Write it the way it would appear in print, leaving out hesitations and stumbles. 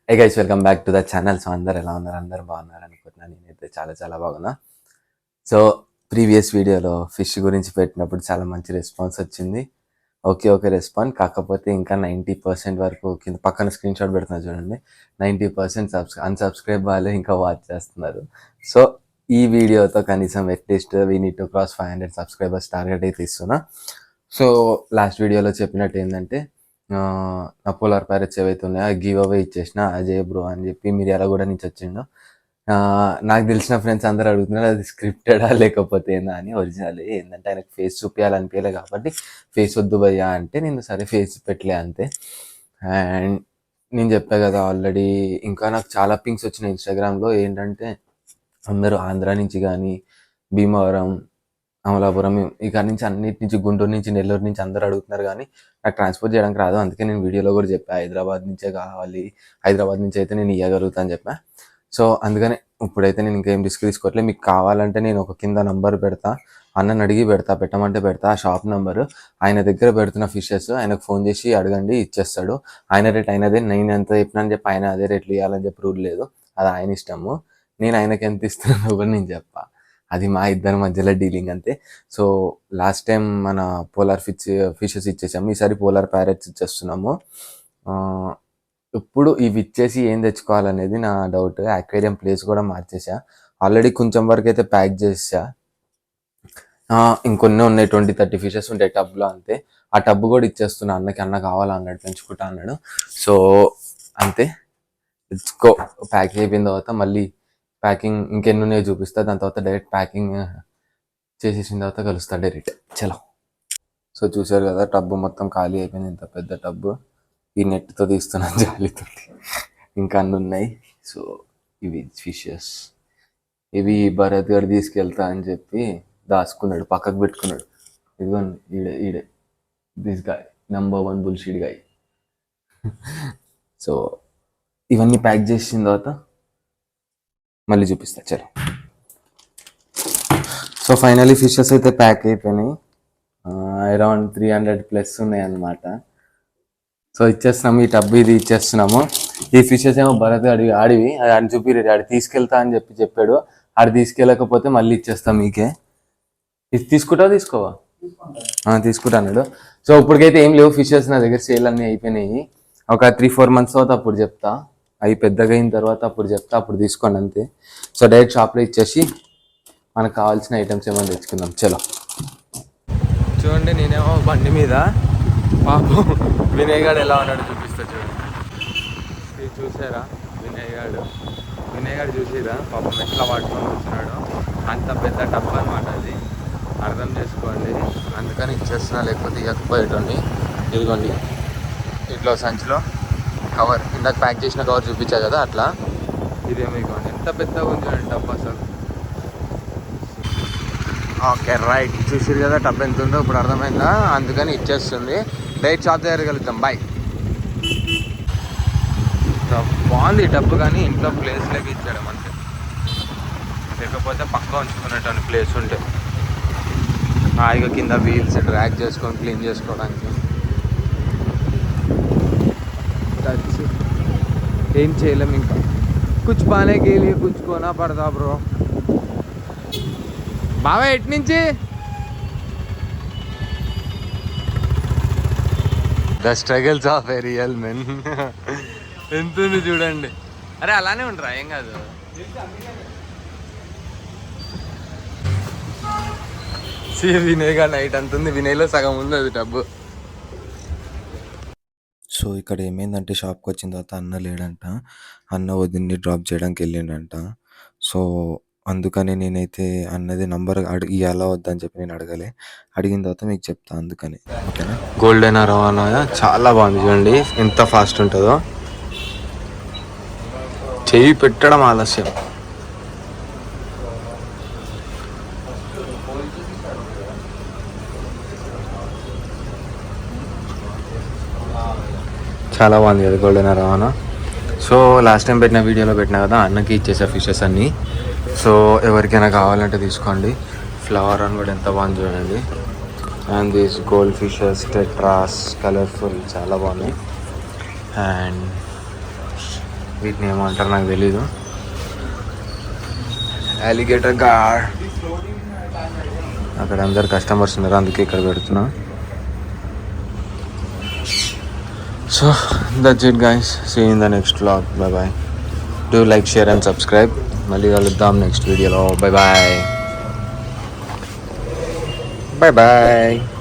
Hey guys, welcome back to the channel. So అందరు ఎలా ఉన్నారు? అందరు బాగున్నారు అనుకుంటున్నాను. నేనైతే చాలా చాలా బాగున్నా. సో ప్రీవియస్ వీడియోలో ఫిష్ గురించి పెట్టినప్పుడు చాలా మంచి రెస్పాన్స్ వచ్చింది. Okay response. కాకపోతే ఇంకా 90% వరకు కింద పక్కన స్క్రీన్ షాట్ పెడుతున్నా చూడండి. 90% అన్సబ్స్క్రైబ్ వాళ్ళు ఇంకా వాచ్ చేస్తున్నారు. సో ఈ వీడియోతో కనీసం at least we need to cross 500 subscribers target అయితే ఇస్తున్నా. సో లాస్ట్ వీడియోలో చెప్పినట్టు ఏంటంటే నా పోలార్ ప్యారెట్స్ ఏవైతే ఉన్నాయో ఆ గివ్ అవే ఇచ్చేసిన అజయ్ బ్రో అని చెప్పి మీరు ఎలా కూడా నుంచి వచ్చిండు. నాకు తెలిసిన ఫ్రెండ్స్ అందరూ అడుగుతున్నారు అది స్క్రిప్టెడా లేకపోతే ఏందా అని. ఒరిజినల్ ఏంటంటే ఆయనకు ఫేస్ చూపించాలనిపించలే కాబట్టి ఫేస్ వద్దు భయ్యా అంటే నేను సరే ఫేస్ పెట్టలే అంతే. అండ్ నేను చెప్పా కదా ఆల్రెడీ, ఇంకా నాకు చాలా పింక్స్ వచ్చినాయి ఇన్స్టాగ్రామ్లో. ఏంటంటే అందరూ ఆంధ్ర నుంచి కానీ భీమవరం, అమలాపురం, ఇక్కడ నుంచి అన్నిటి నుంచి, గుంటూరు నుంచి, నెల్లూరు నుంచి అందరూ అడుగుతున్నారు కానీ నాకు ట్రాన్స్పోర్ట్ చేయడానికి రాదు. అందుకే నేను వీడియోలో కూడా చెప్పా హైదరాబాద్ నుంచే కావాలి, హైదరాబాద్ నుంచి అయితే నేను ఇవ్వగలుగుతా అని చెప్పా. సో అందుకనే ఇప్పుడైతే నేను ఇంకేం రిస్క్ తీసుకోవట్లేదు. మీకు కావాలంటే నేను ఒక కింద నంబర్ పెడతా, అన్నని అడిగి పెడతా, పెట్టమంటే పెడతా. ఆ షాప్ నెంబరు, ఆయన దగ్గర పెడుతున్న ఫిషెస్ ఆయనకు ఫోన్ చేసి అడగండి, ఇచ్చేస్తాడు. ఆయన రేట్ అయినదే, నేను ఎంత చెప్పినా అని చెప్పి ఆయన అదే రేట్లు ఇవ్వాలని చెప్పి రూల్ లేదు. అది ఆయన ఇష్టము. నేను ఆయనకి ఎంత ఇస్తున్నానో కూడా నేను చెప్పా. అది మా ఇద్దరి మధ్యలో డీలింగ్ అంతే. సో లాస్ట్ టైం మన పోలార్ ఫిషెస్ ఇచ్చేసాము, ఈసారి పోలార్ ప్యారెట్స్ ఇచ్చేస్తున్నాము. ఇప్పుడు ఇవి ఇచ్చేసి ఏం తెచ్చుకోవాలనేది నా డౌట్. అక్వేరియం ప్లేస్ కూడా మార్చేసా ఆల్రెడీ, కొంచెం వరకు అయితే ప్యాక్ చేసా. ఇంకొన్ని ఉన్నాయి, 20-30 ఫిషెస్ ఉంటాయి టబ్లో అంతే. ఆ టబ్ కూడా ఇచ్చేస్తున్నా అన్నకి. అన్న కావాలన్నాడు, పెంచుకుంటా అన్నాడు. సో అంతే, తెచ్చుకో. ప్యాక్ అయిపోయిన తర్వాత మళ్ళీ ప్యాకింగ్ ఇంకెన్ని ఉన్నాయో చూపిస్తా. దాని తర్వాత డైరెక్ట్ ప్యాకింగ్ చేసేసిన తర్వాత కలుస్తా డైరెక్ట్. చలో. సో చూసారు కదా, టబ్బు మొత్తం ఖాళీ అయిపోయింది. ఇంత పెద్ద టబ్బు ఈ నెట్తో తీస్తున్నాను జాలితో. ఇంకా అన్నీ ఉన్నాయి. సో ఇవి ఫిషెస్, ఇవి భరత్ గారు తీసుకెళ్తా అని చెప్పి దాచుకున్నాడు, పక్కకు పెట్టుకున్నాడు. ఇదిగోండి, ఈడే this guy, number 1 bullshit guy. So ఇవన్నీ ప్యాక్ చేసిన తర్వాత మళ్ళీ చూపిస్తా. చలో. సో ఫైనలీ ఫిషెస్ అయితే ప్యాక్ అయిపోయినాయి. అరౌండ్ 300+ ఉన్నాయి అన్నమాట. సో ఇచ్చేస్తున్నాము, ఈ టబ్ ఇది ఇచ్చేస్తున్నాము. ఈ ఫిషెస్ ఏమో భరత్ ఆడివి అని చూపి ఆడి తీసుకెళ్తా అని చెప్పాడు. ఆడి తీసుకెళ్ళకపోతే మళ్ళీ ఇచ్చేస్తాం మీకే. ఇది తీసుకుంటావా, తీసుకోవా? తీసుకుంటా అన్నాడు. సో ఇప్పటికైతే ఏం లేవు ఫిషెస్ నా దగ్గర, సేల్ అన్నీ అయిపోయినాయి. ఒక 3-4 months తర్వాత అప్పుడు చెప్తా, అవి పెద్దగా అయిన తర్వాత అప్పుడు చెప్తా, అప్పుడు తీసుకోండి అంతే. సో డైరెక్ట్ షాప్లో ఇచ్చేసి మనకు కావాల్సిన ఐటమ్స్ ఏమైనా తెచ్చుకుందాం. చలో. చూడండి, నేనేమో బండి మీద, పాపం వినయ్ గాడు ఎలా ఉన్నాడు చూపిస్తా చూడండి. ఇది చూసారా వినయ్ గాడు చూసిరా పాపం ఎట్లా పట్టుకొని వచ్చినాడు. అంత పెద్ద టబ్ అనమాట అది, అర్థం చేసుకోండి. అందుకని ఇచ్చేస్తున్నా, లేకపోతే ఇవ్వకపోయేటోని. ఇదిగోండి, ఇట్లా సంచిలో కవర్, ఇందాక ప్యాక్ చేసిన కవర్ చూపించా కదా, అట్లా ఇదేమో ఇవ్వండి. ఎంత పెద్దగా ఉంది చూడండి టబ్ అసలు. ఓకే రైట్, చూసిరు కదా టబ్ ఎంత ఉందో ఇప్పుడు అర్థమైందా. అందుకని ఇచ్చేస్తుంది. డైరెక్ట్ షాప్ దగ్గర కలుద్దాం. బాయ్. బాగుంది టబ్, కానీ ఇంట్లో ప్లేస్ లేక ఇచ్చాడు అంతే. లేకపోతే పక్క ఉంచుకునేటోని ప్లేస్ ఉంటే హాయిగా కింద వీల్స్ డ్రాగ్ చేసుకొని క్లీన్ చేసుకోవడానికి. ఏం చేయలేం ఇంకా. కుచ్ పానే కేలి కుచ్ కోనా పడతా బ్రో. బావా ఎటు నుంచి? The struggles of a real men. ఎంత ఉంది చూడండి. అరే అలానే ఉండరా, ఏం కాదు. వినయ్ గా నైట్ అంత ఉంది, వినయ్లో సగం ఉంది అది టబ్బు. సో ఇక్కడ ఏమైందంటే, షాప్కి వచ్చిన తర్వాత అన్న లేడంట. అన్న వదిన్ని డ్రాప్ చేయడానికి వెళ్ళిండంట. సో అందుకని నేనైతే అన్నది నంబర్ ఇవ్వాలా వద్దని చెప్పి నేను అడగలే. అడిగిన తర్వాత మీకు చెప్తా అందుకని, ఓకేనా. గోల్డెన్ రవాణా చాలా బాగుంది చూడండి, ఎంత ఫాస్ట్ ఉంటుందో. చెయ్యి పెట్టడం ఆలస్యం. చాలా బాగుంది కదా గోల్డెన్ రవాణా. సో లాస్ట్ టైం పెట్టిన వీడియోలో పెట్టినా కదా, అన్నకి ఇచ్చేసా ఫిషెస్ అన్నీ. సో ఎవరికైనా కావాలంటే తీసుకోండి. ఫ్లవర్ అని కూడా ఎంత బాగుంది చూడండి. And these gold fishes, tetras, colourful, చాలా బాగున్నాయి. అండ్ వీటిని ఏమంటారు నాకు తెలీదు. Alligator gar. అక్కడ అందరు కస్టమర్స్ ఉన్నారు, అందుకే ఇక్కడ పెడుతున్నా. So that's it guys, see in the next vlog. Bye bye. Do like, share and subscribe. మళ్ళీ కలుద్దాం నెక్స్ట్ వీడియోలో. Bye bye. Bye bye.